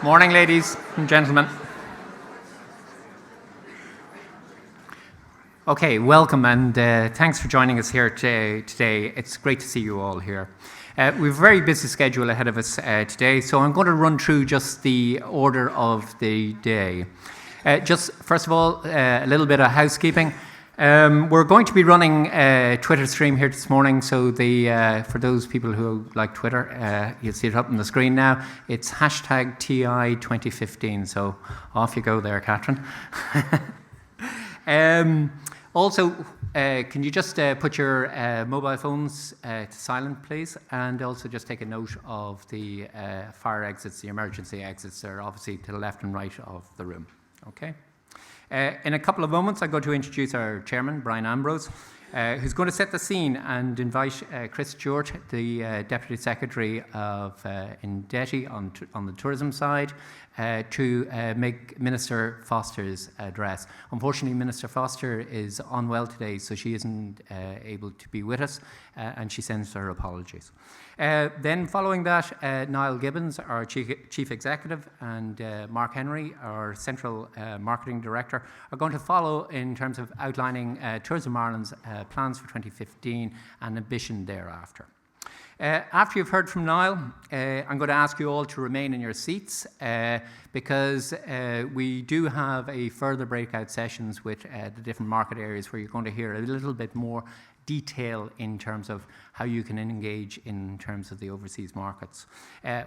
Morning, ladies and gentlemen. Okay, welcome and thanks for joining us here today. It's great to see you all here. We have a very busy schedule ahead of us today, so I'm going to run through just the order of the day. Just first of all, a little bit of housekeeping. We're going to be running a Twitter stream here this morning, so for those people who like Twitter, you'll see it up on the screen now. It's hashtag TI2015, so off you go there, Catherine. Also, can you just put your mobile phones to silent, please? And also just take a note of the fire exits, the emergency exits. They're obviously to the left and right of the room. Okay? In a couple of moments, I'm going to introduce our chairman, Brian Ambrose, who's going to set the scene and invite Chris Stewart, the Deputy Secretary of Indeti on the tourism side, to make Minister Foster's address. Unfortunately, Minister Foster is unwell today, so she isn't able to be with us, and she sends her apologies. Then following that, Niall Gibbons, our Chief Executive, and Mark Henry, our Central Marketing Director, are going to follow in terms of outlining Tourism Ireland's plans for 2015 and ambition thereafter. After you've heard from Niall, I'm going to ask you all to remain in your seats because we do have a further breakout sessions with the different market areas where you're going to hear a little bit more detail in terms of how you can engage in terms of the overseas markets.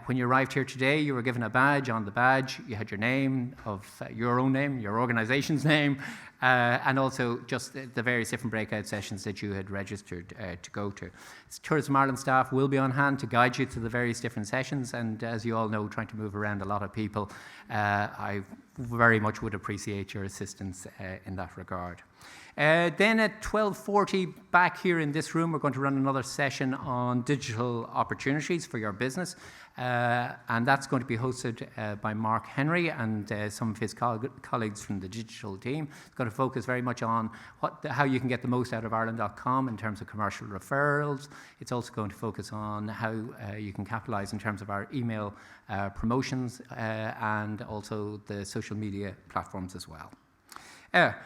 When you arrived here today, you were given a badge. On the badge, you had your name, your own name, your organisation's name, and also just the various different breakout sessions that you had registered to go to. Tourism Ireland staff will be on hand to guide you to the various different sessions, and as you all know, trying to move around a lot of people, I very much would appreciate your assistance in that regard. Then at 12:40, back here in this room, we're going to run another session on digital opportunities for your business. And that's going to be hosted by Mark Henry and some of his colleagues from the digital team. It's going to focus very much on how you can get the most out of Ireland.com in terms of commercial referrals. It's also going to focus on how you can capitalise in terms of our email promotions and also the social media platforms as well.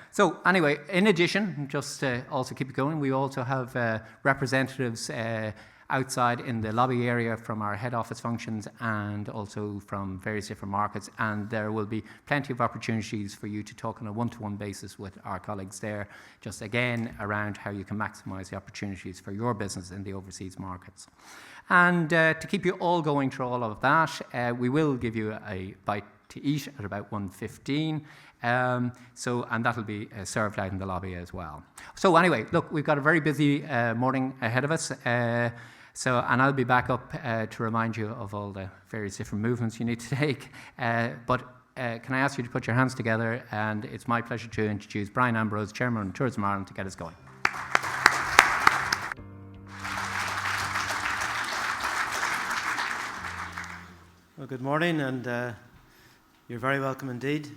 So anyway, in addition, just to also keep it going, we also have representatives outside in the lobby area from our head office functions and also from various different markets, and there will be plenty of opportunities for you to talk on a one-to-one basis with our colleagues there, just again around how you can maximise the opportunities for your business in the overseas markets. And to keep you all going through all of that, we will give you a bite to eat at about 1:15. And that'll be served out in the lobby as well. So anyway, look, we've got a very busy morning ahead of us. And I'll be back up to remind you of all the various different movements you need to take. But can I ask you to put your hands together? And it's my pleasure to introduce Brian Ambrose, Chairman of Tourism Ireland, to get us going. Well, good morning, and you're very welcome indeed.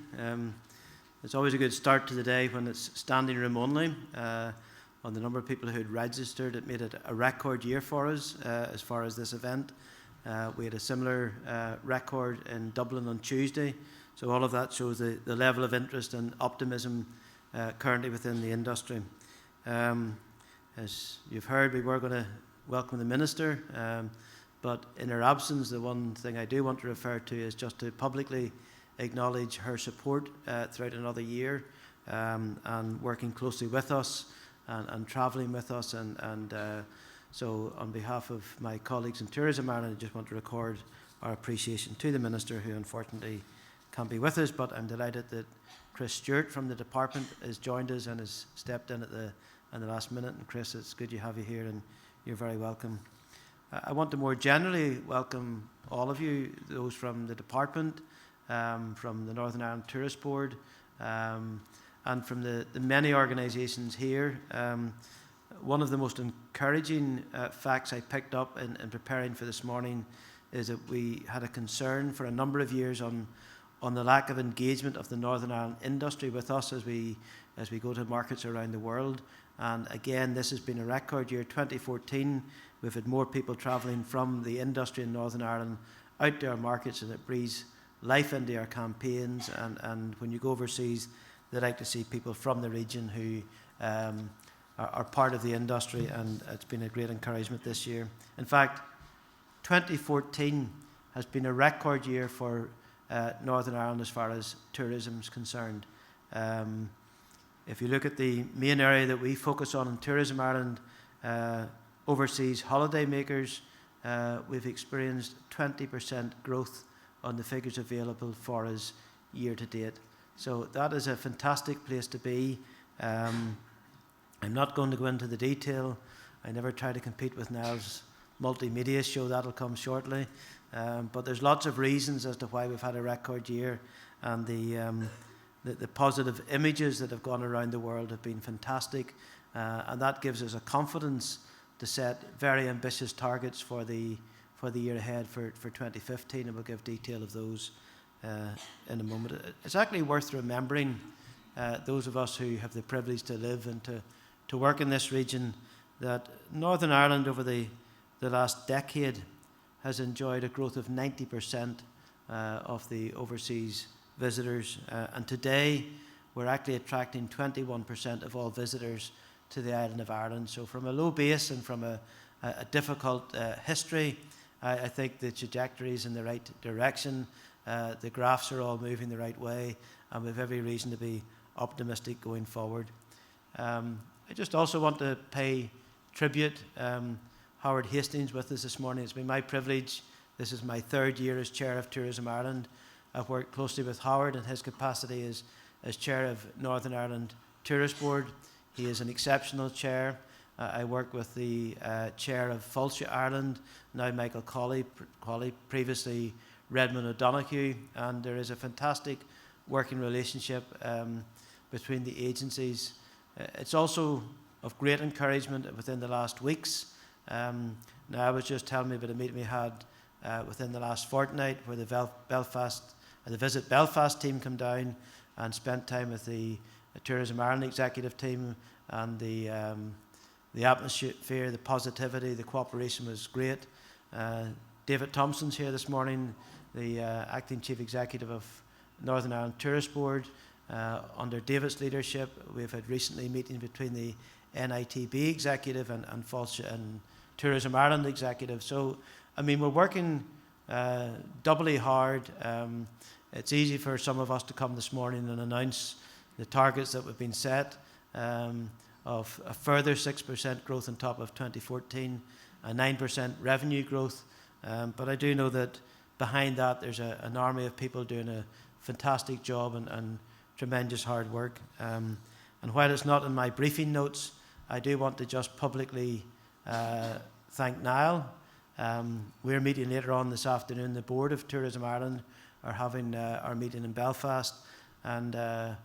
It's always a good start to the day when it's standing room only. On the number of people who had registered, it made it a record year for us as far as this event. We had a similar record in Dublin on Tuesday, so all of that shows the level of interest and optimism currently within the industry. As you've heard, we were going to welcome the Minister, but in her absence, the one thing I do want to refer to is just to publicly acknowledge her support throughout another year and working closely with us and travelling with us. So on behalf of my colleagues in Tourism Ireland, I just want to record our appreciation to the Minister, who unfortunately can't be with us, but I'm delighted that Chris Stewart from the department has joined us and has stepped in at the last minute. And Chris, it's good to have you here, and you're very welcome. I want to more generally welcome all of you, those from the department, from the Northern Ireland Tourist Board, and from the many organisations here. One of the most encouraging facts I picked up in preparing for this morning is that we had a concern for a number of years on the lack of engagement of the Northern Ireland industry with us as we go to markets around the world. And again, this has been a record year. 2014, we've had more people travelling from the industry in Northern Ireland out to our markets, and it breathes life into our campaigns, and when you go overseas, they like to see people from the region who are part of the industry, and it's been a great encouragement this year. In fact, 2014 has been a record year for Northern Ireland as far as tourism is concerned. If you look at the main area that we focus on in Tourism Ireland, overseas holiday makers, we've experienced 20% growth on the figures available for us year to date. So that is a fantastic place to be. I'm not going to go into the detail. I never try to compete with Niall's multimedia show. That'll come shortly. But there's lots of reasons as to why we've had a record year, and the positive images that have gone around the world have been fantastic, and that gives us a confidence to set very ambitious targets for the year ahead for 2015, and we'll give detail of those in a moment. It's actually worth remembering, those of us who have the privilege to live and to work in this region, that Northern Ireland over the last decade has enjoyed a growth of 90% of the overseas visitors, and today we're actually attracting 21% of all visitors to the island of Ireland. So from a low base and from a difficult history, I think the trajectory is in the right direction. The graphs are all moving the right way, and we have every reason to be optimistic going forward. I just also want to pay tribute. Howard Hastings with us this morning. It's been my privilege. This is my third year as Chair of Tourism Ireland. I've worked closely with Howard in his capacity as Chair of Northern Ireland Tourist Board. He is an exceptional chair. I work with the Chair of Fulcha Ireland, now Michael Colley, previously Redmond O'Donoghue, and there is a fantastic working relationship between the agencies. It's also of great encouragement within the last weeks. Now, I was just telling me about a meeting we had within the last fortnight where the Visit Belfast team come down and spent time with the Tourism Ireland executive team, and the atmosphere, the positivity, the cooperation was great. David Thompson's here this morning, the acting chief executive of Northern Ireland Tourist Board. Under David's leadership, we've had recently meetings between the NITB executive and Fulcha and Tourism Ireland executive. So, I mean, we're working doubly hard. It's easy for some of us to come this morning and announce the targets that have been set, of a further 6% growth on top of 2014, a 9% revenue growth. But I do know that behind that there's an army of people doing a fantastic job and tremendous hard work. And while it's not in my briefing notes, I do want to just publicly thank Niall. We're meeting later on this afternoon. The Board of Tourism Ireland are having our meeting in Belfast, and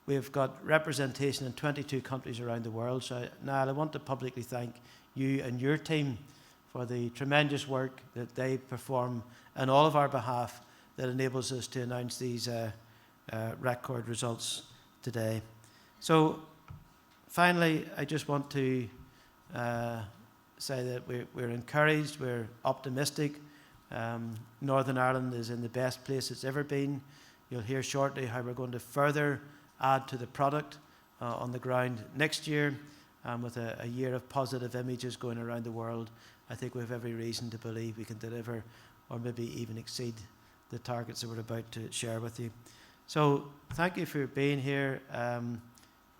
we've got representation in 22 countries around the world. So Niall, I want to publicly thank you and your team for the tremendous work that they perform on all of our behalf that enables us to announce these record results today. So finally, I just want to say that we're encouraged, we're optimistic. Northern Ireland is in the best place it's ever been. You'll hear shortly how we're going to further add to the product on the ground next year, with a year of positive images going around the world. I think we have every reason to believe we can deliver or maybe even exceed the targets that we're about to share with you. So thank you for being here.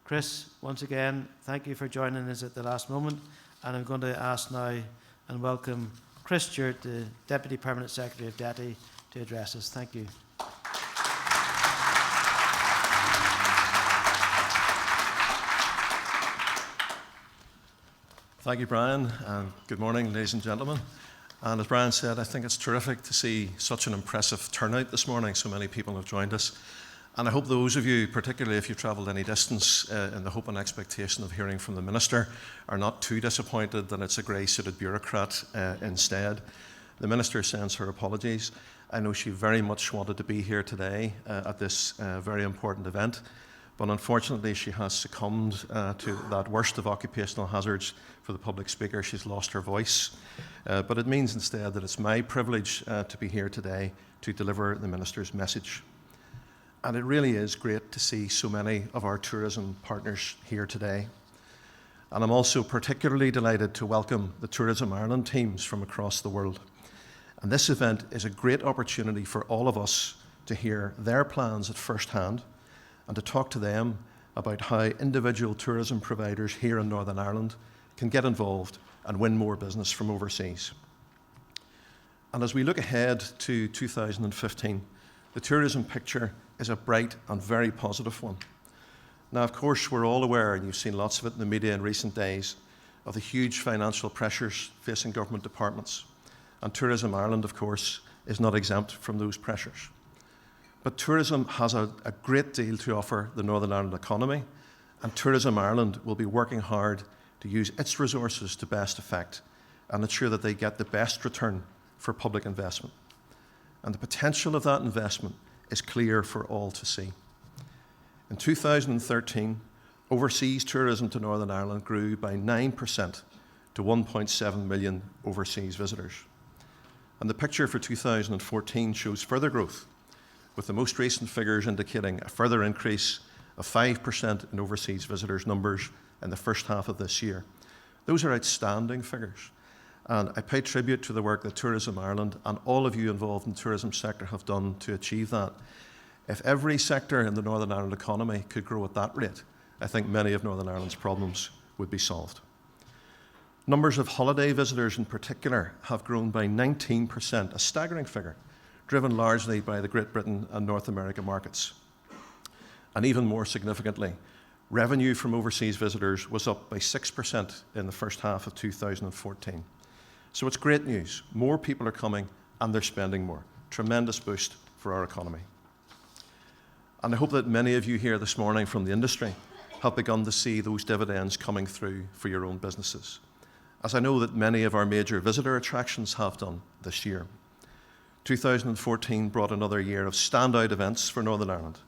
Chris, once again, thank you for joining us at the last moment. And I'm going to ask now and welcome Chris Stewart, the Deputy Permanent Secretary of DETI, to address us. Thank you. Thank you, Brian, and good morning, ladies and gentlemen. And as Brian said, I think it's terrific to see such an impressive turnout this morning. So many people have joined us. And I hope those of you, particularly if you've travelled any distance in the hope and expectation of hearing from the Minister, are not too disappointed that it's a grey-suited bureaucrat instead. The Minister sends her apologies. I know she very much wanted to be here today at this very important event, but unfortunately she has succumbed to that worst of occupational hazards for the public speaker. She's lost her voice. but it means instead that it's my privilege to be here today to deliver the Minister's message. And it really is great to see so many of our tourism partners here today. And I'm also particularly delighted to welcome the Tourism Ireland teams from across the world. And this event is a great opportunity for all of us to hear their plans at first hand and to talk to them about how individual tourism providers here in Northern Ireland can get involved and win more business from overseas. And as we look ahead to 2015, the tourism picture is a bright and very positive one. Now, of course, we're all aware, and you've seen lots of it in the media in recent days, of the huge financial pressures facing government departments. And Tourism Ireland, of course, is not exempt from those pressures. But tourism has a great deal to offer the Northern Ireland economy, and Tourism Ireland will be working hard to use its resources to best effect and ensure that they get the best return for public investment. And the potential of that investment is clear for all to see. In 2013, overseas tourism to Northern Ireland grew by 9% to 1.7 million overseas visitors. And the picture for 2014 shows further growth, with the most recent figures indicating a further increase of 5% in overseas visitors numbers in the first half of this year. Those are outstanding figures. And I pay tribute to the work that Tourism Ireland and all of you involved in the tourism sector have done to achieve that. If every sector in the Northern Ireland economy could grow at that rate, I think many of Northern Ireland's problems would be solved. Numbers of holiday visitors in particular have grown by 19%, a staggering figure, driven largely by the Great Britain and North America markets. And even more significantly, revenue from overseas visitors was up by 6% in the first half of 2014. So it's great news. More people are coming and they're spending more. Tremendous boost for our economy. And I hope that many of you here this morning from the industry have begun to see those dividends coming through for your own businesses, as I know that many of our major visitor attractions have done this year. 2014 brought another year of standout events for Northern Ireland.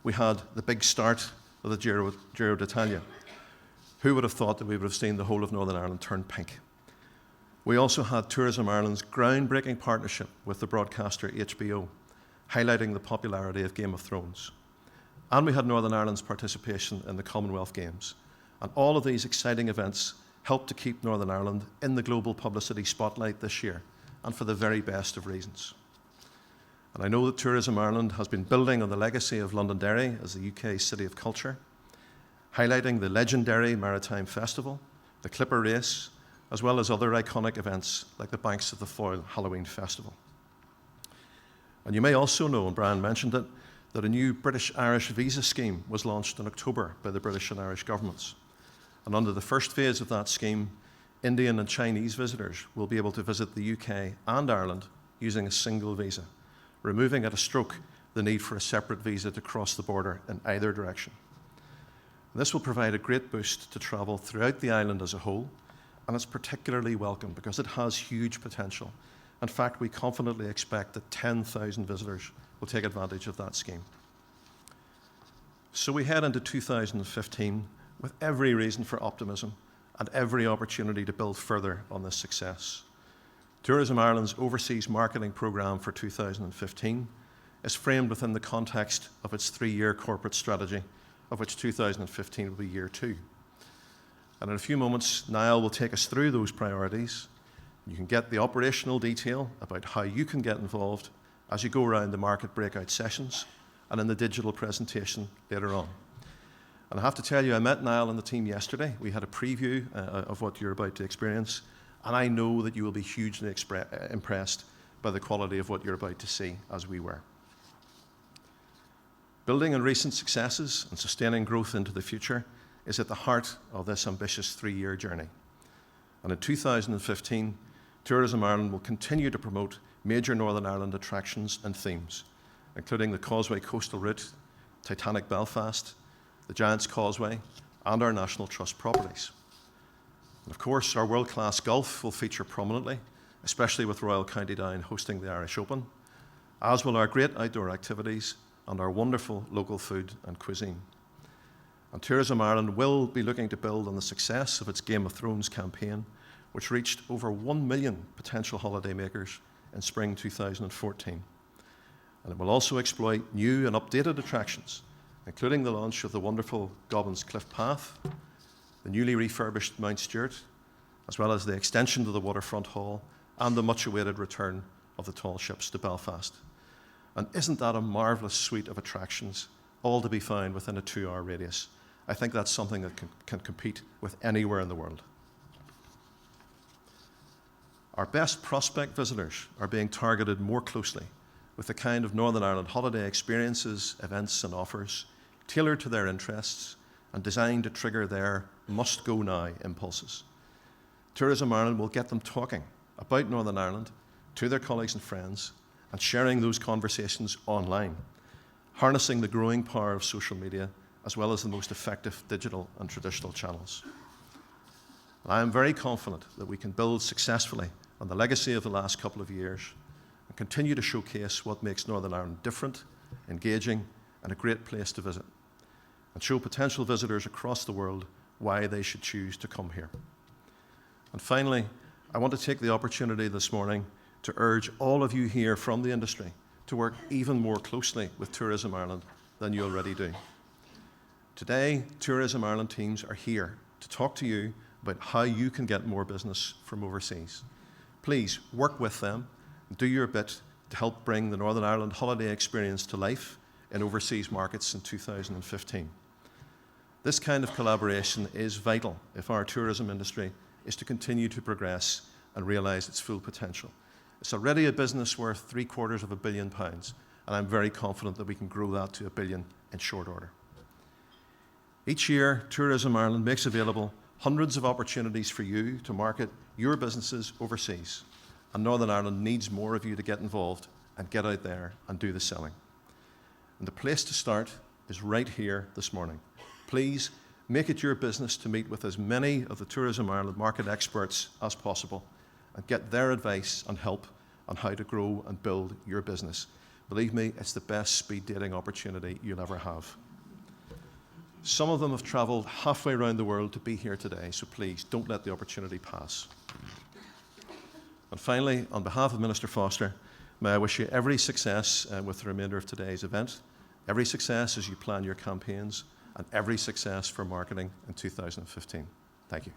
We had the big start of the Giro d'Italia. Who would have thought that we would have seen the whole of Northern Ireland turn pink? We also had Tourism Ireland's groundbreaking partnership with the broadcaster HBO, highlighting the popularity of Game of Thrones. And we had Northern Ireland's participation in the Commonwealth Games. And all of these exciting events helped to keep Northern Ireland in the global publicity spotlight this year, and for the very best of reasons. And I know that Tourism Ireland has been building on the legacy of Londonderry as the UK's City of Culture, highlighting the legendary Maritime Festival, the Clipper Race, as well as other iconic events like the Banks of the Foyle Halloween Festival. And you may also know, and Brian mentioned it, that a new British-Irish visa scheme was launched in October by the British and Irish governments. And under the first phase of that scheme, Indian and Chinese visitors will be able to visit the UK and Ireland using a single visa, removing at a stroke the need for a separate visa to cross the border in either direction. This will provide a great boost to travel throughout the island as a whole, and it's particularly welcome because it has huge potential. In fact, we confidently expect that 10,000 visitors will take advantage of that scheme. So we head into 2015 with every reason for optimism and every opportunity to build further on this success. Tourism Ireland's overseas marketing programme for 2015 is framed within the context of its 3-year corporate strategy, of which 2015 will be year 2. And in a few moments, Niall will take us through those priorities. You can get the operational detail about how you can get involved as you go around the market breakout sessions and in the digital presentation later on. And I have to tell you, I met Niall and the team yesterday. We had a preview of what you're about to experience, and I know that you will be hugely impressed by the quality of what you're about to see, as we were. Building on recent successes and sustaining growth into the future is at the heart of this ambitious 3-year journey. And in 2015, Tourism Ireland will continue to promote major Northern Ireland attractions and themes, including the Causeway Coastal Route, Titanic Belfast, the Giant's Causeway, and our National Trust properties. And of course, our world-class golf will feature prominently, especially with Royal County Down hosting the Irish Open, as will our great outdoor activities and our wonderful local food and cuisine. And Tourism Ireland will be looking to build on the success of its Game of Thrones campaign which reached over 1 million potential holidaymakers in spring 2014. And it will also exploit new and updated attractions, including the launch of the wonderful Goblins Cliff Path, the newly refurbished Mount Stewart, as well as the extension to the Waterfront Hall and the much-awaited return of the tall ships to Belfast. And isn't that a marvellous suite of attractions, all to be found within a 2-hour radius? I think that's something that can compete with anywhere in the world. Our best prospect visitors are being targeted more closely with the kind of Northern Ireland holiday experiences, events and offers tailored to their interests and designed to trigger their must-go-now impulses. Tourism Ireland will get them talking about Northern Ireland to their colleagues and friends and sharing those conversations online, harnessing the growing power of social media as well as the most effective digital and traditional channels. And I am very confident that we can build successfully on the legacy of the last couple of years and continue to showcase what makes Northern Ireland different, engaging, and a great place to visit, and show potential visitors across the world why they should choose to come here. And finally, I want to take the opportunity this morning to urge all of you here from the industry to work even more closely with Tourism Ireland than you already do. Today, Tourism Ireland teams are here to talk to you about how you can get more business from overseas. Please work with them, do your bit to help bring the Northern Ireland holiday experience to life in overseas markets in 2015. This kind of collaboration is vital if our tourism industry is to continue to progress and realise its full potential. It's already a business worth £750 million, and I'm very confident that we can grow that to £1 billion in short order. Each year, Tourism Ireland makes available hundreds of opportunities for you to market your businesses overseas, and Northern Ireland needs more of you to get involved and get out there and do the selling. And the place to start is right here this morning. Please make it your business to meet with as many of the Tourism Ireland market experts as possible and get their advice and help on how to grow and build your business. Believe me, it's the best speed dating opportunity you'll ever have. Some of them have travelled halfway around the world to be here today, so please don't let the opportunity pass. And finally, on behalf of Minister Foster, may I wish you every success with the remainder of today's event, every success as you plan your campaigns, and every success for marketing in 2015. Thank you.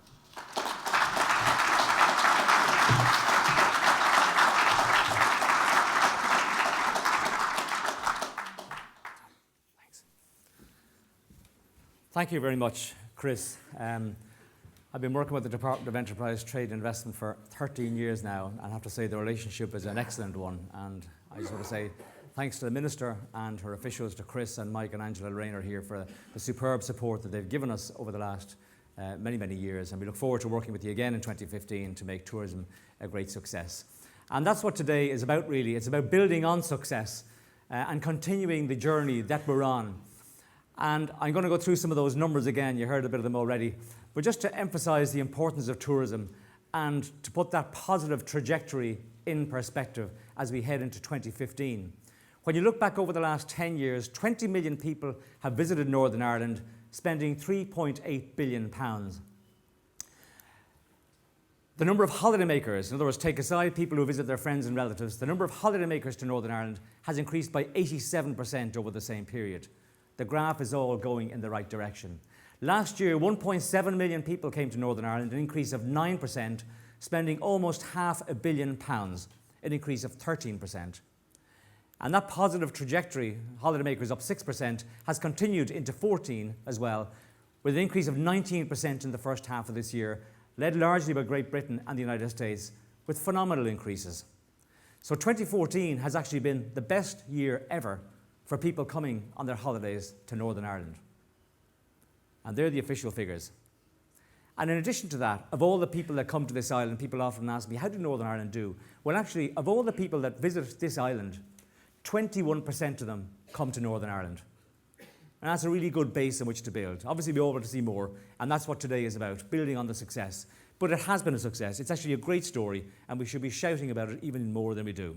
Thank you very much, Chris. I've been working with the Department of Enterprise, Trade and Investment for 13 years now, and I have to say the relationship is an excellent one. And I just want to say thanks to the Minister and her officials, to Chris and Mike and Angela Rayner here for the superb support that they've given us over the last many, many years. And we look forward to working with you again in 2015 to make tourism a great success. And that's what today is about, really. It's about building on success and continuing the journey that we're on. And I'm going to go through some of those numbers again. You heard a bit of them already. But just to emphasise the importance of tourism and to put that positive trajectory in perspective as we head into 2015. When you look back over the last 10 years, 20 million people have visited Northern Ireland, spending £3.8 billion. The number of holidaymakers, in other words, take aside people who visit their friends and relatives, the number of holidaymakers to Northern Ireland has increased by 87% over the same period. The graph is all going in the right direction. Last year, 1.7 million people came to Northern Ireland, an increase of 9%, spending almost £500 million, an increase of 13%. And that positive trajectory, holidaymakers up 6%, has continued into 14 as well, with an increase of 19% in the first half of this year, led largely by Great Britain and the United States, with phenomenal increases. So 2014 has actually been the best year ever for people coming on their holidays to Northern Ireland. And they're the official figures. And in addition to that, of all the people that come to this island, people often ask me, how did Northern Ireland do? Well, actually, of all the people that visit this island, 21% of them come to Northern Ireland. And that's a really good base on which to build. Obviously, we all want to see more, and that's what today is about, building on the success. But it has been a success. It's actually a great story, and we should be shouting about it even more than we do.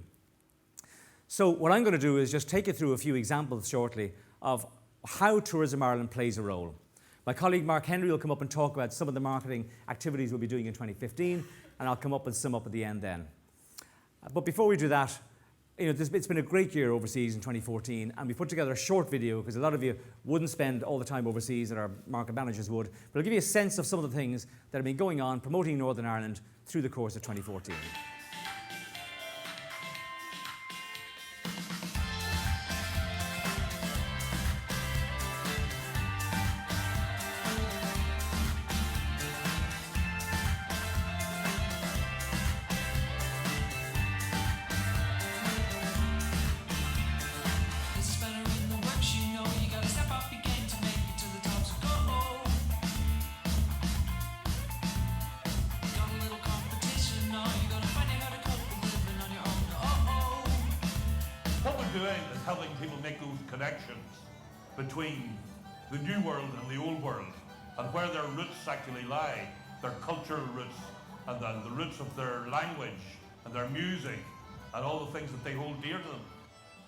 So what I'm going to do is just take you through a few examples shortly of how Tourism Ireland plays a role. My colleague Mark Henry will come up and talk about some of the marketing activities we'll be doing in 2015. and I'll come up and sum up at the end then. But before we do that, it's been a great year overseas in 2014, and we put together a short video because a lot of you wouldn't spend all the time overseas that our market managers would, but I'll give you a sense of some of the things that have been going on promoting Northern Ireland through the course of 2014. Is helping people make those connections between the new world and the old world, and where their roots actually lie, their cultural roots, and the roots of their language and their music, and all the things that they hold dear to them.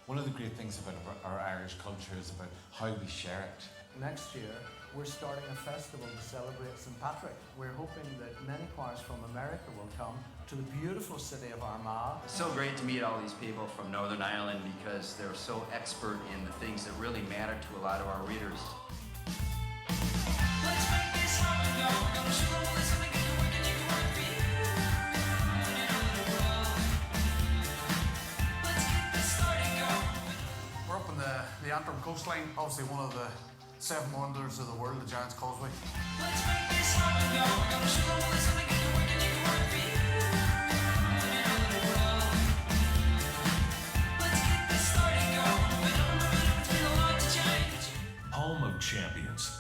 One of the great things about our Irish culture is about how we share it. Next year, we're starting a festival to celebrate St. Patrick. We're hoping that many choirs from America will come to the beautiful city of Armagh. It's so great to meet all these people from Northern Ireland because they're so expert in the things that really matter to a lot of our readers. Let's make this happen, yo. We're gonna show them all this and they can work and they can work for you. Let's get this started, go. We're up on the Antrim coastline, obviously one of the 7 wonders of the world, the Giant's Causeway. Let's make this happen, yo. We're gonna show them all this and they can work and they can work for you. Home of champions.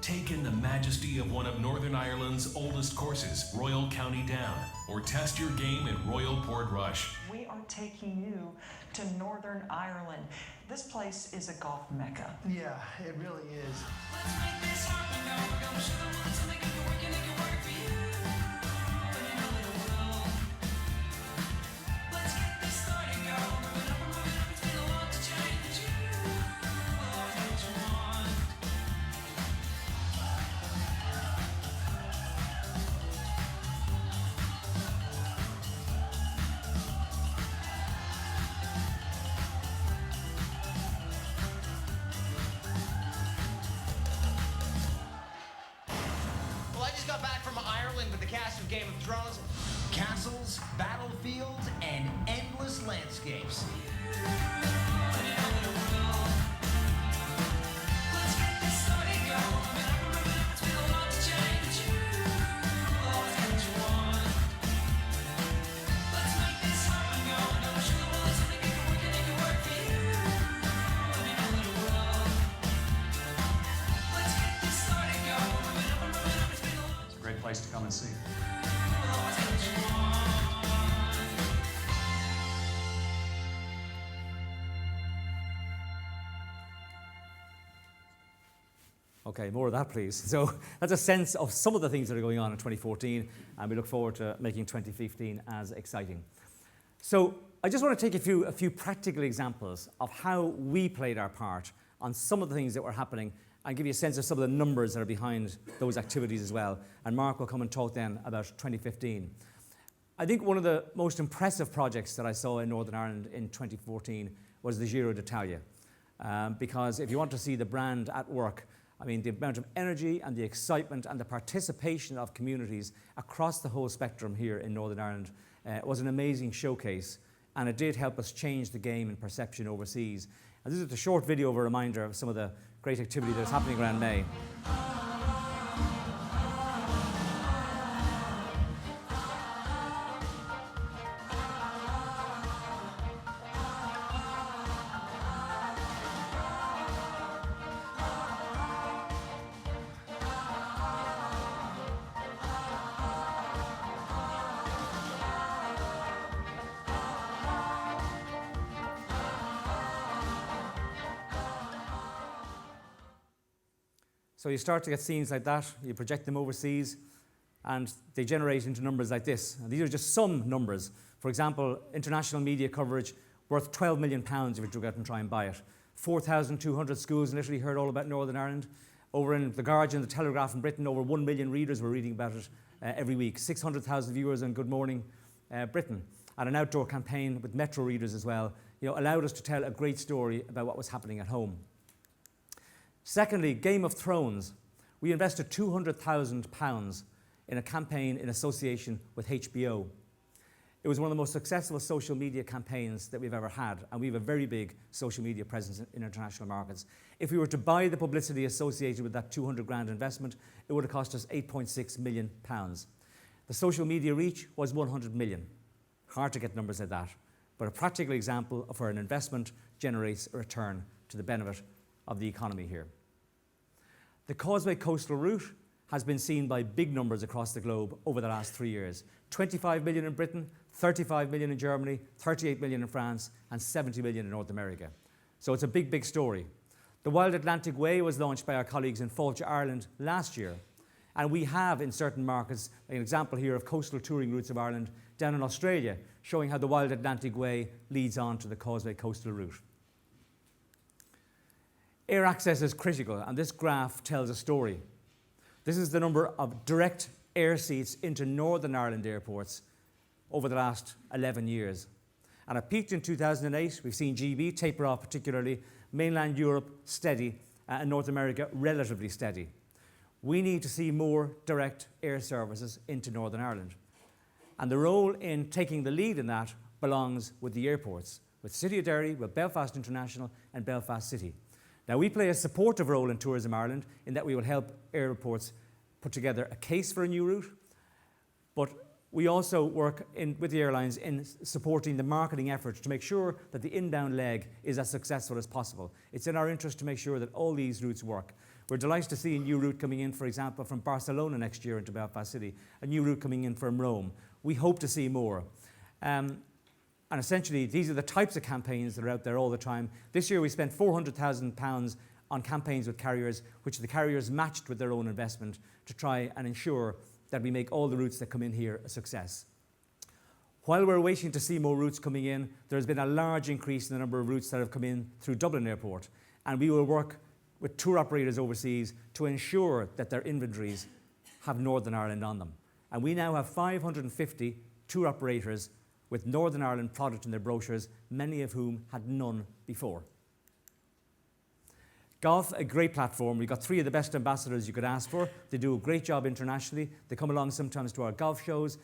Take in the majesty of one of Northern Ireland's oldest courses, Royal County Down, or test your game in Royal Portrush. We are taking you to Northern Ireland. This place is a golf mecca. Yeah, it really is. Let's make this happen now. We're gonna show them all this and they can work and they can work for you. Let's get this started, go. Moving up, it's been a lot to change, but you will always get what you want. Well, I just got back from Ireland with the cast of Game of Thrones. Castles, battlefields, and endless landscapes. Let's get this started, go. It's been a lot to change, but you will always get what you want. Let's make this happen, go. Gonna show them all this and they can work and they can work for you. Let's get this started, go. It's been a lot. It's a great place to come and see. Okay, more of that, please. So that's a sense of some of the things that are going on in 2014, and we look forward to making 2015 as exciting. So I just want to take a few practical examples of how we played our part on some of the things that were happening and give you a sense of some of the numbers that are behind those activities as well. And Mark will come and talk then about 2015. I think one of the most impressive projects that I saw in Northern Ireland in 2014 was the Giro d'Italia. Because if you want to see the brand at work, I mean, the amount of energy and the excitement and the participation of communities across the whole spectrum here in Northern Ireland was an amazing showcase, and it did help us change the game and perception overseas. And this is a short video of a reminder of some of the great activity that is happening around May. So you start to get scenes like that, you project them overseas, and they generate into numbers like this. And these are just some numbers. For example, international media coverage worth £12 million if you go out and try and buy it. 4,200 schools in Italy heard all about Northern Ireland. Over in The Guardian, The Telegraph in Britain, over 1 million readers were reading about it every week. 600,000 viewers on Good Morning Britain. And an outdoor campaign with Metro readers as well, allowed us to tell a great story about what was happening at home. Secondly, Game of Thrones. We invested £200,000 in a campaign in association with HBO. It was one of the most successful social media campaigns that we've ever had, and we have a very big social media presence in international markets. If we were to buy the publicity associated with that 200 grand investment, it would have cost us £8.6 million. The social media reach was 100 million. Hard to get numbers like that, but a practical example of where an investment generates a return to the benefit of the economy here. The Causeway Coastal Route has been seen by big numbers across the globe over the last 3 years. 25 million in Britain, 35 million in Germany, 38 million in France, and 70 million in North America. So it's a big, big story. The Wild Atlantic Way was launched by our colleagues in Fáilte, Ireland last year. And we have in certain markets, an example here of coastal touring routes of Ireland down in Australia, showing how the Wild Atlantic Way leads on to the Causeway Coastal Route. Air access is critical, and this graph tells a story. This is the number of direct air seats into Northern Ireland airports over the last 11 years. And it peaked in 2008. We've seen GB taper off particularly, mainland Europe steady, and North America relatively steady. We need to see more direct air services into Northern Ireland. And the role in taking the lead in that belongs with the airports, with City of Derry, with Belfast International and Belfast City. Now, we play a supportive role in Tourism Ireland in that we will help airports put together a case for a new route, but we also work with the airlines in supporting the marketing efforts to make sure that the inbound leg is as successful as possible. It's in our interest to make sure that all these routes work. We're delighted to see a new route coming in, for example, from Barcelona next year into Belfast City, a new route coming in from Rome. We hope to see more. And essentially, these are the types of campaigns that are out there all the time. This year, we spent £400,000 on campaigns with carriers, which the carriers matched with their own investment to try and ensure that we make all the routes that come in here a success. While we're waiting to see more routes coming in, there's been a large increase in the number of routes that have come in through Dublin Airport, and we will work with tour operators overseas to ensure that their inventories have Northern Ireland on them. And we now have 550 tour operators with Northern Ireland product in their brochures, many of whom had none before. Golf, a great platform. We've got 3 of the best ambassadors you could ask for. They do a great job internationally. They come along sometimes to our golf shows.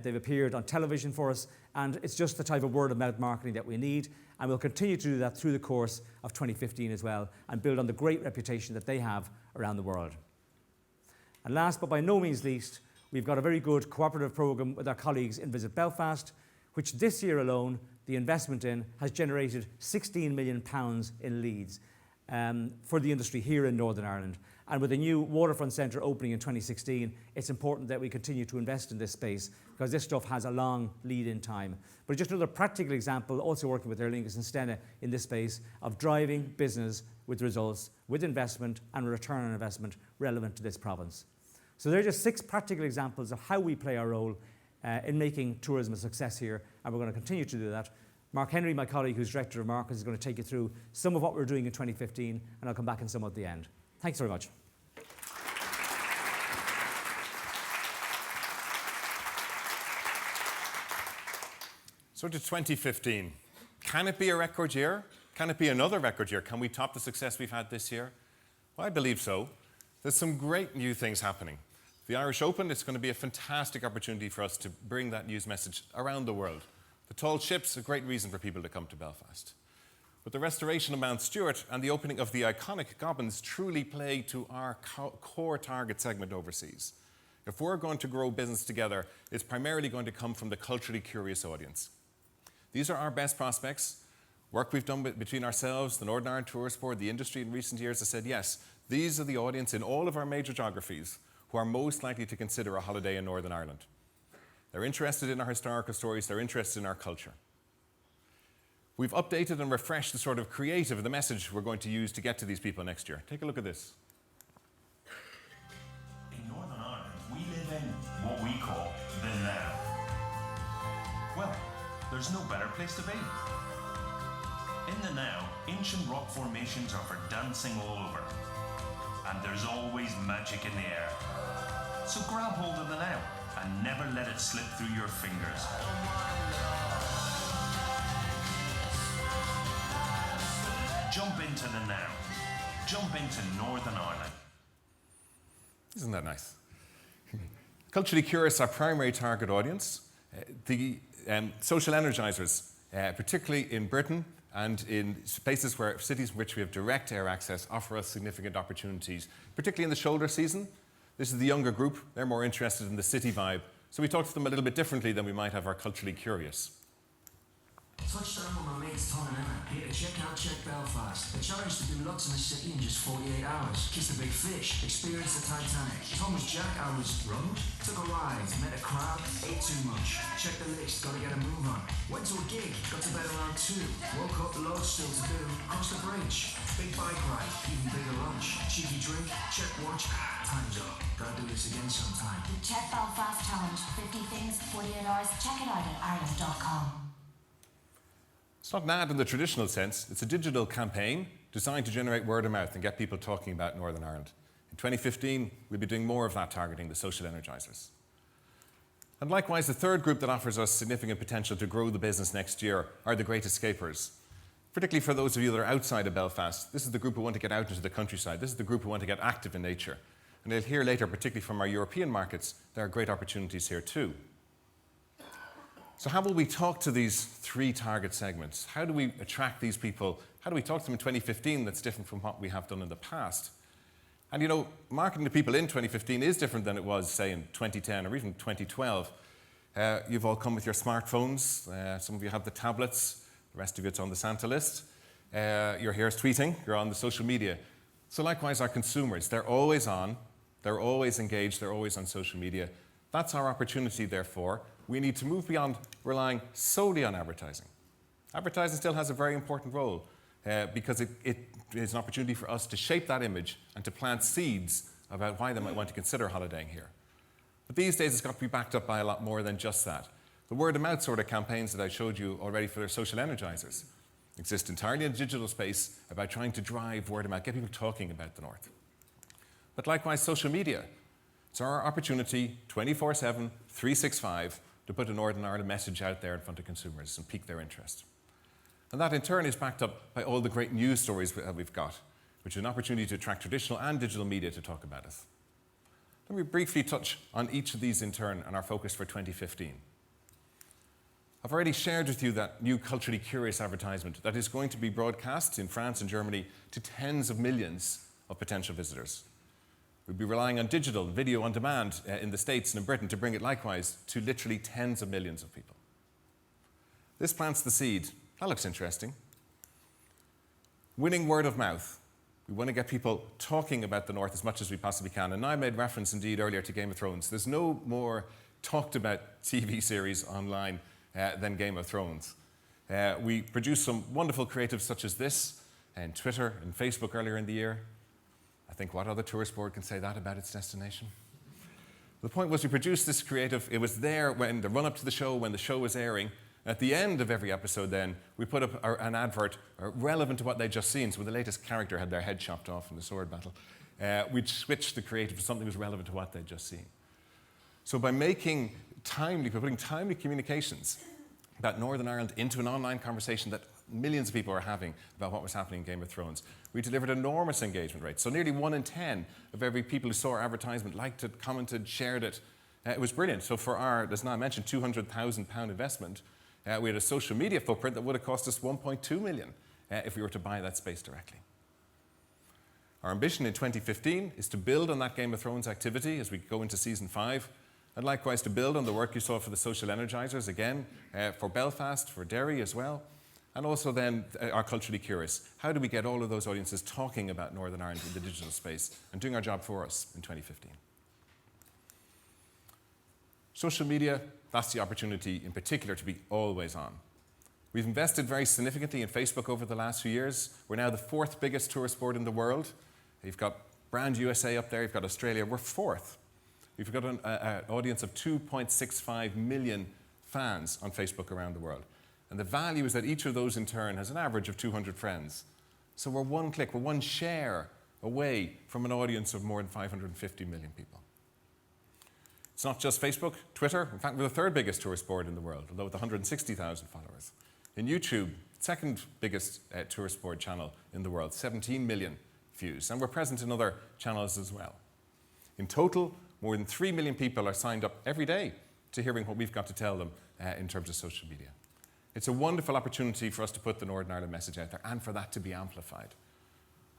They've appeared on television for us, and it's just the type of word-of-mouth marketing that we need, and we'll continue to do that through the course of 2015 as well, and build on the great reputation that they have around the world. And last, but by no means least, we've got a very good cooperative programme with our colleagues in Visit Belfast, which this year alone, the investment in has generated £16 million in leads for the industry here in Northern Ireland. And with a new waterfront centre opening in 2016, it's important that we continue to invest in this space because this stuff has a long lead-in time. But just another practical example, also working with Aer Lingus and Stena in this space, of driving business with results, with investment and a return on investment relevant to this province. So they're just 6 practical examples of how we play our role in making tourism a success here, and we're going to continue to do that. Mark Henry, my colleague who's Director of Markets, is going to take you through some of what we're doing in 2015, and I'll come back and some at the end. Thanks very much. So to 2015, can it be a record year? Can it be another record year? Can we top the success we've had this year? Well, I believe so. There's some great new things happening. The Irish Open, it's going to be a fantastic opportunity for us to bring that news message around the world. The tall ships, a great reason for people to come to Belfast. But the restoration of Mount Stewart and the opening of the iconic Gobbins truly play to our core target segment overseas. If we're going to grow business together, it's primarily going to come from the culturally curious audience. These are our best prospects. Work we've done between ourselves, the Northern Ireland Tourist Board, the industry in recent years has said, yes, these are the audience in all of our major geographies who are most likely to consider a holiday in Northern Ireland. They're interested in our historical stories, they're interested in our culture. We've updated and refreshed the sort of creative of the message we're going to use to get to these people next year. Take a look at this. In Northern Ireland, we live in what we call the now. Well, there's no better place to be. In the now, ancient rock formations are for dancing all over. and there's always magic in the air. So grab hold of the now and never let it slip through your fingers. Jump into the now. Jump into Northern Ireland. Isn't that nice? Culturally curious, our primary target audience. The social energizers, particularly in Britain and in places where cities in which we have direct air access, offer us significant opportunities, particularly in the shoulder season. This is the younger group. They're more interested in the city vibe. So we talk to them a little bit differently than we might have our culturally curious. Touchdown with my mates Tom and Emma. Here to check Belfast. A challenge to do lots in the city in just 48 hours. Kiss the big fish. Experience the Titanic. Tom was Jack, I was Rose. Took a ride, met a crowd, ate too much. Check the list, gotta get a move on. Went to a gig, got to bed around 2. Woke up, loads still to do. Crossed the bridge. Big bike ride, even bigger lunch. Cheeky drink, check watch. Time's up. Gotta do this again sometime. The Check Belfast Challenge. 50 things, 48 hours. Check it out at ireland.com. It's not an ad in the traditional sense. It's a digital campaign designed to generate word of mouth and get people talking about Northern Ireland. In 2015, we'll be doing more of that, targeting the social energizers. And likewise, the third group that offers us significant potential to grow the business next year are the great escapers. Particularly for those of you that are outside of Belfast, this is the group who want to get out into the countryside. This is the group who want to get active in nature. And you'll hear later, particularly from our European markets, there are great opportunities here too. So how will we talk to these three target segments? How do we attract these people? How do we talk to them in 2015 that's different from what we have done in the past? And you know, marketing to people in 2015 is different than it was, say, in 2010 or even 2012. You've all come with your smartphones. Some of you have the tablets. The rest of you, it's on the Santa list. You're here tweeting. You're on the social media. So likewise, our consumers, they're always on. They're always engaged. They're always on social media. That's our opportunity, therefore. We need to move beyond relying solely on advertising. Advertising still has a very important role because it is an opportunity for us to shape that image and to plant seeds about why they might want to consider holidaying here. But these days it's got to be backed up by a lot more than just that. The word of mouth sort of campaigns that I showed you already for their social energizers exist entirely in the digital space about trying to drive word of mouth, get people talking about the North. But likewise, social media. It's our opportunity 24/7, 365 to put a Northern Ireland message out there in front of consumers and pique their interest. And that in turn is backed up by all the great news stories that we've got, which is an opportunity to attract traditional and digital media to talk about us. Let me briefly touch on each of these in turn and our focus for 2015. I've already shared with you that new culturally curious advertisement that is going to be broadcast in France and Germany to tens of millions of potential visitors. We'll be relying on digital video on demand in the States and in Britain to bring it likewise to literally tens of millions of people. This plants the seed. That looks interesting. Winning word of mouth. We want to get people talking about the North as much as we possibly can. And I made reference indeed earlier to Game of Thrones. There's no more talked about TV series online than Game of Thrones. We produced some wonderful creatives such as this and Twitter and Facebook earlier in the year. I think what other tourist board can say that about its destination? The point was we produced this creative. It was there when the run-up to the show, when the show was airing. At the end of every episode then, we put up an advert relevant to what they'd just seen. So when the latest character had their head chopped off in the sword battle, we'd switch the creative to something that was relevant to what they'd just seen. So by putting timely communications about Northern Ireland into an online conversation that millions of people are having about what was happening in Game of Thrones, we delivered enormous engagement rates. So nearly 1 in 10 of every people who saw our advertisement liked it, commented, shared it. It was brilliant. So for our, as now I mentioned, £200,000 investment, we had a social media footprint that would have cost us 1.2 million if we were to buy that space directly. Our ambition in 2015 is to build on that Game of Thrones activity as we go into season 5, and likewise to build on the work you saw for the social energizers, again, for Belfast, for Derry as well, and also then our culturally curious. How do we get all of those audiences talking about Northern Ireland in the digital space and doing our job for us in 2015? Social media, that's the opportunity in particular to be always on. We've invested very significantly in Facebook over the last few years. We're now the 4th biggest tourist board in the world. You've got Brand USA up there, you've got Australia, we're 4th. We've got an audience of 2.65 million fans on Facebook around the world. And the value is that each of those in turn has an average of 200 friends. So we're one click, we're one share away from an audience of more than 550 million people. It's not just Facebook, Twitter. In fact, we're the third biggest tourist board in the world, although with 160,000 followers. In YouTube, second biggest tourist board channel in the world, 17 million views. And we're present in other channels as well. In total, more than 3 million people are signed up every day to hearing what we've got to tell them in terms of social media. It's a wonderful opportunity for us to put the Northern Ireland message out there and for that to be amplified.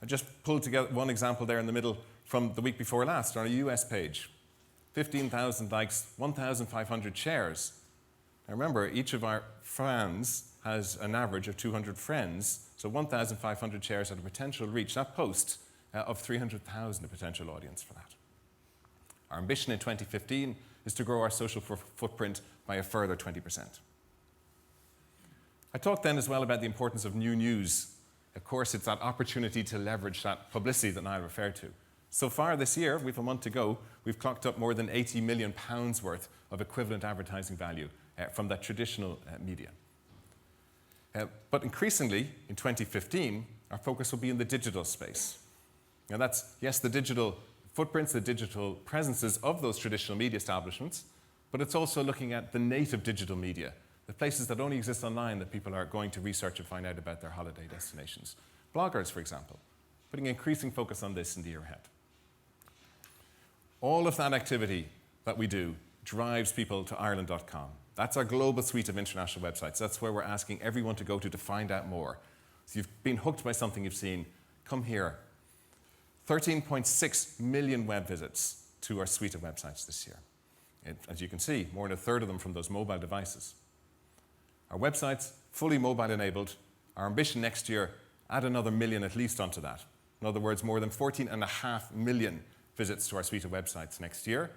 I just pulled together one example there in the middle from the week before last on our US page. 15,000 likes, 1,500 shares. Now remember, each of our fans has an average of 200 friends, so 1,500 shares had a potential reach, that post, of 300,000, a potential audience for that. Our ambition in 2015 is to grow our social footprint by a further 20%. I talked then as well about the importance of new news. Of course, it's that opportunity to leverage that publicity that Niall referred to. So far this year, we've a month to go, we've clocked up more than £80 million worth of equivalent advertising value from that traditional media. But increasingly, in 2015, our focus will be in the digital space. Now that's, yes, the digital footprints, the digital presences of those traditional media establishments, but it's also looking at the native digital media, the places that only exist online that people are going to research and find out about their holiday destinations. Bloggers, for example, putting increasing focus on this in the year ahead. All of that activity that we do drives people to Ireland.com. That's our global suite of international websites. That's where we're asking everyone to go to find out more. So you've been hooked by something you've seen, come here. 13.6 million web visits to our suite of websites this year. As you can see, more than a third of them from those mobile devices. Our website's fully mobile enabled. Our ambition next year, add another million at least onto that. In other words, more than 14.5 million visits to our suite of websites next year.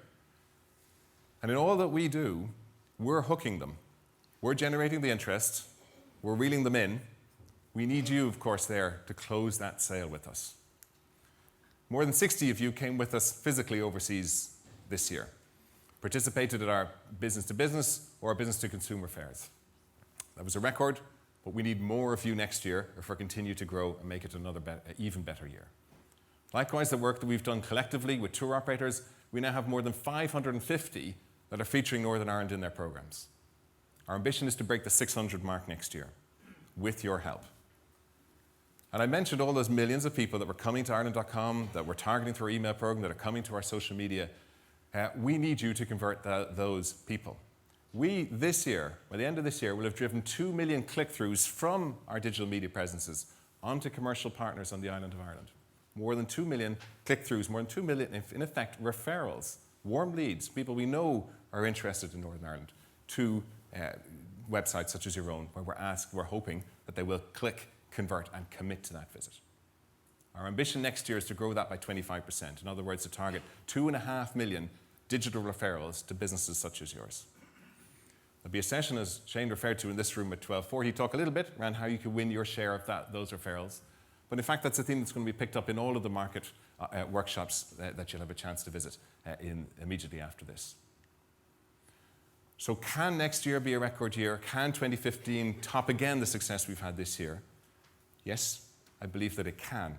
And in all that we do, we're hooking them. We're generating the interest. We're reeling them in. We need you, of course, there to close that sale with us. More than 60 of you came with us physically overseas this year, participated at our business-to-business or our business-to-consumer fairs. That was a record, but we need more of you next year if we're continue to grow and make it another even better year. Likewise, the work that we've done collectively with tour operators, we now have more than 550 that are featuring Northern Ireland in their programs. Our ambition is to break the 600 mark next year, with your help. And I mentioned all those millions of people that were coming to Ireland.com, that we're targeting through our email program, that are coming to our social media. We need you to convert those people. We, this year, by the end of this year, will have driven 2 million click-throughs from our digital media presences onto commercial partners on the island of Ireland. More than 2 million click-throughs, more than 2 million, in effect, referrals, warm leads, people we know are interested in Northern Ireland, to websites such as your own, where we're hoping that they will click, convert, and commit to that visit. Our ambition next year is to grow that by 25%. In other words, to target 2.5 million digital referrals to businesses such as yours. There'll be a session, as Shane referred to, in this room at 12:40, talk a little bit around how you can win your share of those referrals. But in fact, that's a theme that's going to be picked up in all of the market workshops that you'll have a chance to visit immediately after this. So can next year be a record year? Can 2015 top again the success we've had this year? Yes, I believe that it can.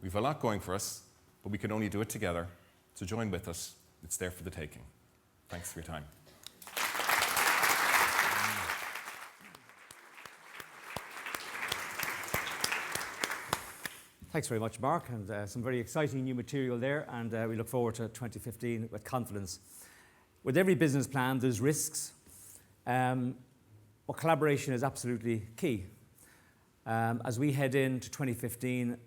We've a lot going for us, but we can only do it together. So join with us. It's there for the taking. Thanks for your time. Thanks very much, Mark, and some very exciting new material there, and we look forward to 2015 with confidence. With every business plan, there's risks, but collaboration is absolutely key. As we head into 2015,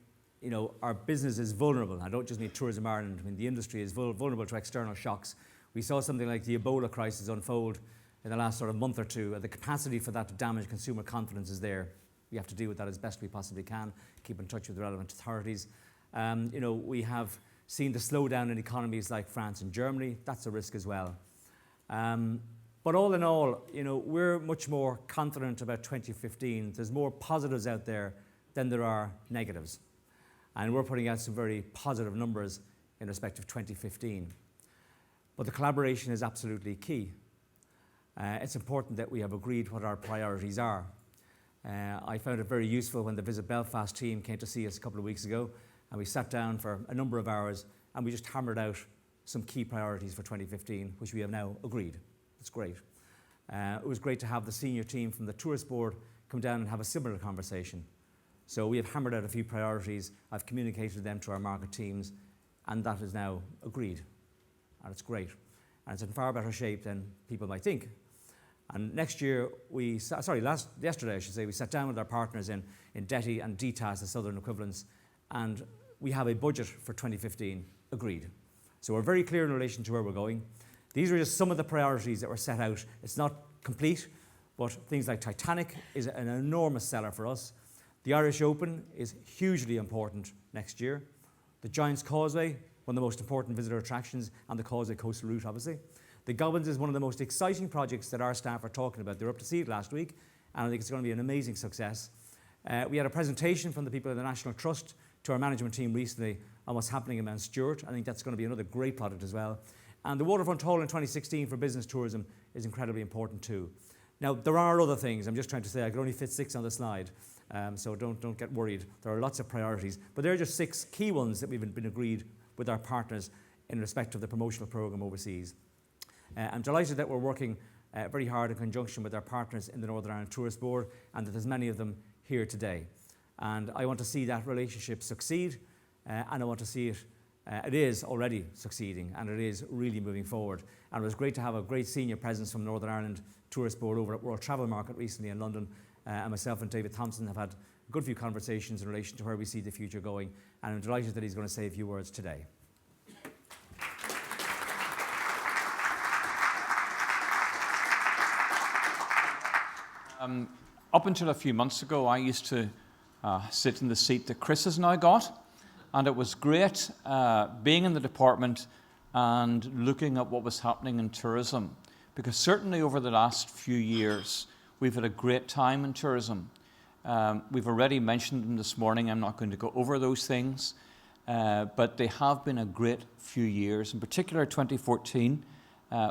you know, our business is vulnerable. I don't just mean Tourism Ireland. I mean, the industry is vulnerable to external shocks. We saw something like the Ebola crisis unfold in the last sort of month or two, and the capacity for that to damage consumer confidence is there. We have to deal with that as best we possibly can, keep in touch with the relevant authorities. You know, we have seen the slowdown in economies like France and Germany. That's a risk as well. But all in all, you know, we're much more confident about 2015. There's more positives out there than there are negatives. And we're putting out some very positive numbers in respect of 2015. But the collaboration is absolutely key. It's important that we have agreed what our priorities are. I found it very useful when the Visit Belfast team came to see us a couple of weeks ago. and we sat down for a number of hours and we just hammered out some key priorities for 2015, which we have now agreed. It's great. It was great to have the senior team from the Tourist Board come down and have a similar conversation. So we have hammered out a few priorities. I've communicated them to our market teams, and that is now agreed. And it's great. And it's in far better shape than people might think. And next year, yesterday I should say, we sat down with our partners in DETI and DTAS, the Southern equivalents, and we have a budget for 2015 agreed. So we're very clear in relation to where we're going. These are just some of the priorities that were set out. It's not complete, but things like Titanic is an enormous seller for us. The Irish Open is hugely important next year. The Giant's Causeway, one of the most important visitor attractions, and the Causeway Coastal Route, obviously. The Goblins is one of the most exciting projects that our staff are talking about. They were up to see it last week, and I think it's going to be an amazing success. We had a presentation from the people of the National Trust to our management team recently on what's happening in Mount Stewart. I think that's going to be another great product as well. And the Waterfront Hall in 2016 for business tourism is incredibly important too. Now, there are other things. I'm just trying to say I could only fit 6 on the slide, so don't get worried. There are lots of priorities, but there are just 6 key ones that we've been agreed with our partners in respect of the promotional programme overseas. I'm delighted that we're working very hard in conjunction with our partners in the Northern Ireland Tourist Board, and that there's many of them here today. And I want to see that relationship succeed, and I want to see it is already succeeding, and it is really moving forward. And it was great to have a great senior presence from Northern Ireland Tourist Board over at World Travel Market recently in London, and myself and David Thompson have had a good few conversations in relation to where we see the future going, and I'm delighted that he's going to say a few words today. Up until a few months ago, I used to sit in the seat that Chris has now got, and it was great being in the department and looking at what was happening in tourism, because certainly over the last few years, we've had a great time in tourism. We've already mentioned them this morning. I'm not going to go over those things, but they have been a great few years, in particular 2014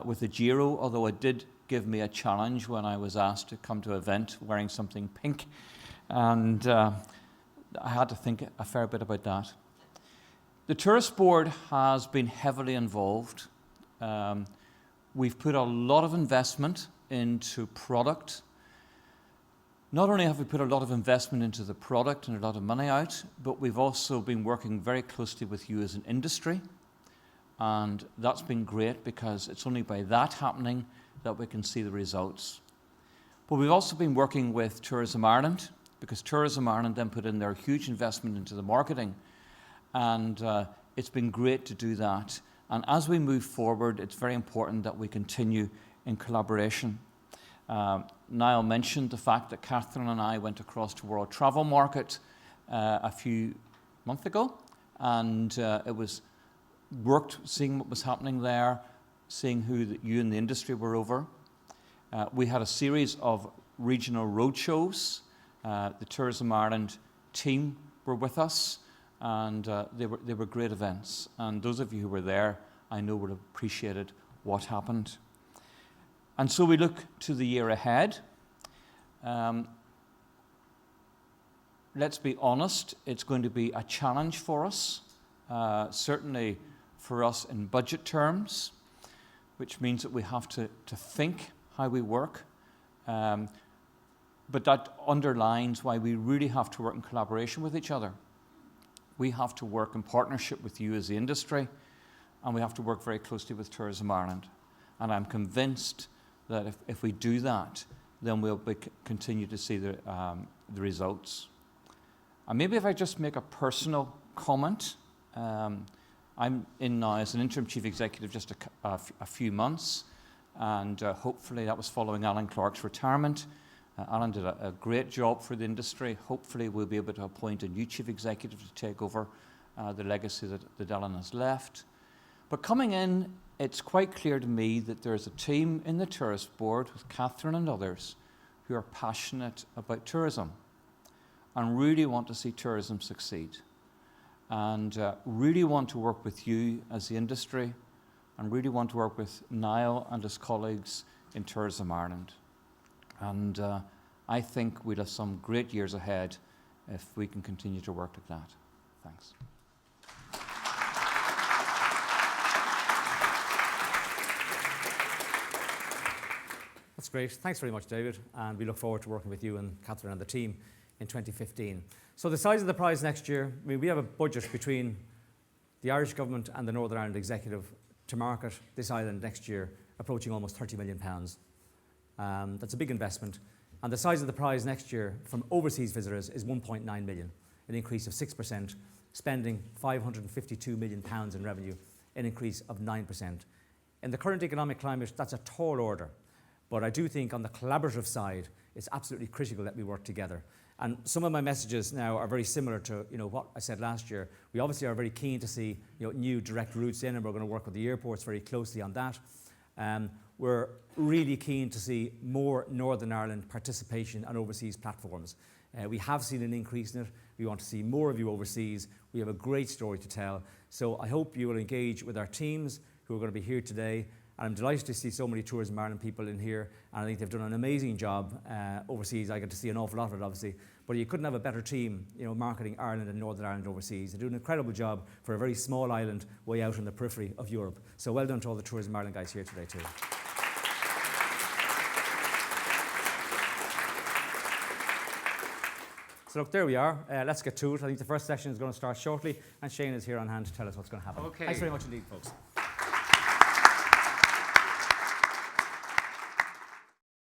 with the Giro, although it did give me a challenge when I was asked to come to an event wearing something pink, and I had to think a fair bit about that. The Tourist Board has been heavily involved. We've put a lot of investment into product. Not only have we put a lot of investment into the product and a lot of money out, but we've also been working very closely with you as an industry, and that's been great because it's only by that happening that we can see the results. But we've also been working with Tourism Ireland, because Tourism Ireland then put in their huge investment into the marketing, and it's been great to do that. And as we move forward, it's very important that we continue in collaboration. Niall mentioned the fact that Catherine and I went across to World Travel Market a few months ago, and it was worked seeing what was happening there, seeing who you in the industry were over. We had a series of regional roadshows. The Tourism Ireland team were with us, and they were great events. And those of you who were there, I know would have appreciated what happened. And so we look to the year ahead. Let's be honest, it's going to be a challenge for us, certainly for us in budget terms, which means that we have to think how we work. But that underlines why we really have to work in collaboration with each other. We have to work in partnership with you as the industry, and we have to work very closely with Tourism Ireland. And I'm convinced that if we do that, then we'll continue to see the results. And maybe if I just make a personal comment, I'm in now as an interim chief executive just a few months, and hopefully that was following Alan Clark's retirement. Alan did a great job for the industry. Hopefully we'll be able to appoint a new chief executive to take over the legacy that Alan has left. But coming in, it's quite clear to me that there's a team in the Tourist Board with Catherine and others who are passionate about tourism and really want to see tourism succeed, and really want to work with you as the industry, and really want to work with Niall and his colleagues in Tourism Ireland. And I think we'll have some great years ahead if we can continue to work like that. Thanks. That's great. Thanks very much, David. And we look forward to working with you and Catherine and the team in 2015. So the size of the prize next year, I mean, we have a budget between the Irish Government and the Northern Ireland Executive to market this island next year, approaching almost £30 million. That's a big investment. And the size of the prize next year from overseas visitors is 1.9 million, an increase of 6%, spending £552 million in revenue, an increase of 9%. In the current economic climate, that's a tall order. But I do think on the collaborative side, it's absolutely critical that we work together. And some of my messages now are very similar to what I said last year. We obviously are very keen to see new direct routes in, and we're going to work with the airports very closely on that. We're really keen to see more Northern Ireland participation on overseas platforms. We have seen an increase in it. We want to see more of you overseas. We have a great story to tell. So I hope you will engage with our teams who are going to be here today. And I'm delighted to see so many Tourism Ireland people in here, and I think they've done an amazing job overseas. I get to see an awful lot of it, obviously, but you couldn't have a better team, marketing Ireland and Northern Ireland overseas. They do an incredible job for a very small island way out in the periphery of Europe. So well done to all the Tourism Ireland guys here today too. So look, there we are. Let's get to it. I think the first session is going to start shortly, and Shane is here on hand to tell us what's going to happen. Okay. Thanks very much indeed, folks.